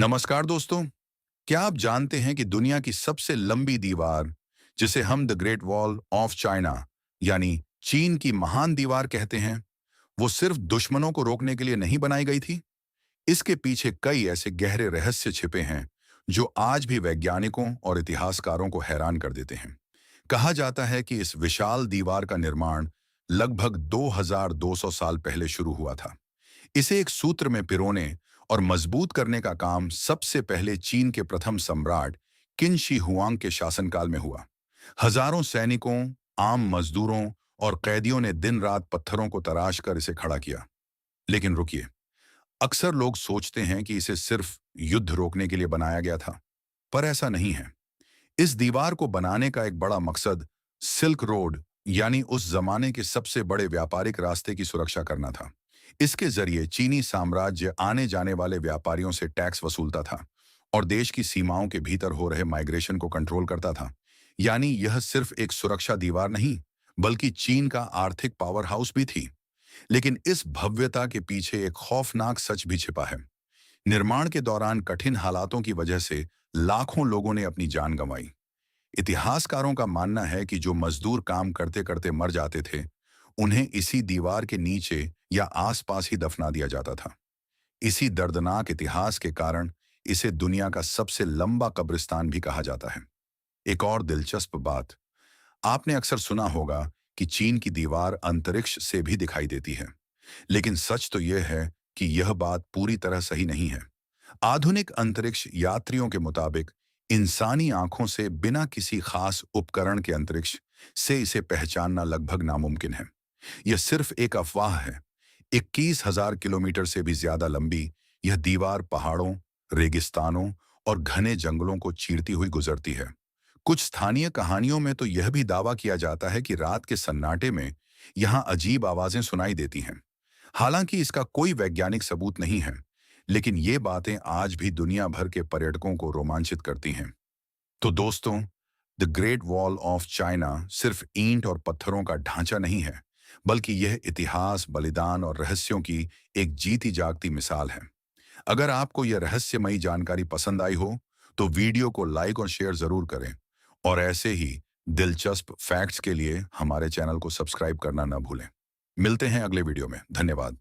नमस्कार दोस्तों। क्या आप जानते हैं कि दुनिया की सबसे लंबी दीवार, जिसे हम the great wall of China यानी चीन की महान दीवार कहते हैं, वो सिर्फ दुश्मनों को रोकने के लिए नहीं बनाई गई थी। इसके पीछे कई ऐसे गहरे रहस्य छिपे हैं जो आज भी वैज्ञानिकों और इतिहासकारों को हैरान कर देते हैं। कहा जाता है कि इस विशाल दीवार का निर्माण लगभग 2200 साल पहले शुरू हुआ था। इसे एक सूत्र में पिरोने और मजबूत करने का काम सबसे पहले चीन के प्रथम सम्राट किन शी हुआंग के शासनकाल में हुआ। हजारों सैनिकों, आम मजदूरों और कैदियों ने दिन रात पत्थरों को तराश कर इसे खड़ा किया। लेकिन रुकिए, अक्सर लोग सोचते हैं कि इसे सिर्फ युद्ध रोकने के लिए बनाया गया था, पर ऐसा नहीं है। इस दीवार को बनाने का एक बड़ा मकसद सिल्क रोड यानी उस जमाने के सबसे बड़े व्यापारिक रास्ते की सुरक्षा करना था। इसके जरिए चीनी साम्राज्य आने जाने वाले व्यापारियों से टैक्स वसूलता था और देश की सीमाओं के भीतर हो रहे माइग्रेशन को कंट्रोल करता था। यानी यह सिर्फ एक सुरक्षा दीवार नहीं, बल्कि चीन का आर्थिक पावर हाउस भी थी। लेकिन इस भव्यता के पीछे एक खौफनाक सच भी छिपा है। निर्माण के दौरान कठिन हालातों की वजह से लाखों लोगों ने अपनी जान गंवाई। इतिहासकारों का मानना है कि जो मजदूर काम करते करते मर जाते थे, उन्हें इसी दीवार के नीचे या आसपास ही दफना दिया जाता था। इसी दर्दनाक इतिहास के कारण इसे दुनिया का सबसे लंबा कब्रिस्तान भी कहा जाता है। एक और दिलचस्प बात, आपने अक्सर सुना होगा कि चीन की दीवार अंतरिक्ष से भी दिखाई देती है। लेकिन सच तो यह है कि यह बात पूरी तरह सही नहीं है। आधुनिक अंतरिक्ष यात्रियों के मुताबिक इंसानी आंखों से बिना किसी खास उपकरण के अंतरिक्ष से इसे पहचानना लगभग नामुमकिन है। यह सिर्फ एक अफवाह है। 21,000 किलोमीटर से भी ज्यादा लंबी यह दीवार पहाड़ों, रेगिस्तानों और घने जंगलों को चीरती हुई गुजरती है। कुछ स्थानीय कहानियों में तो यह भी दावा किया जाता है कि रात के सन्नाटे में यहाँ अजीब आवाजें सुनाई देती हैं। हालांकि इसका कोई वैज्ञानिक सबूत नहीं है, लेकिन ये बातें आज भी दुनिया भर के पर्यटकों को रोमांचित करती हैं। तो दोस्तों, the great wall of China सिर्फ ईंट और पत्थरों का ढांचा नहीं है, बल्कि यह इतिहास, बलिदान और रहस्यों की एक जीती जागती मिसाल है। अगर आपको यह रहस्यमयी जानकारी पसंद आई हो, तो वीडियो को लाइक और शेयर जरूर करें। और ऐसे ही दिलचस्प फैक्ट्स के लिए हमारे चैनल को सब्सक्राइब करना ना भूलें। मिलते हैं अगले वीडियो में। धन्यवाद।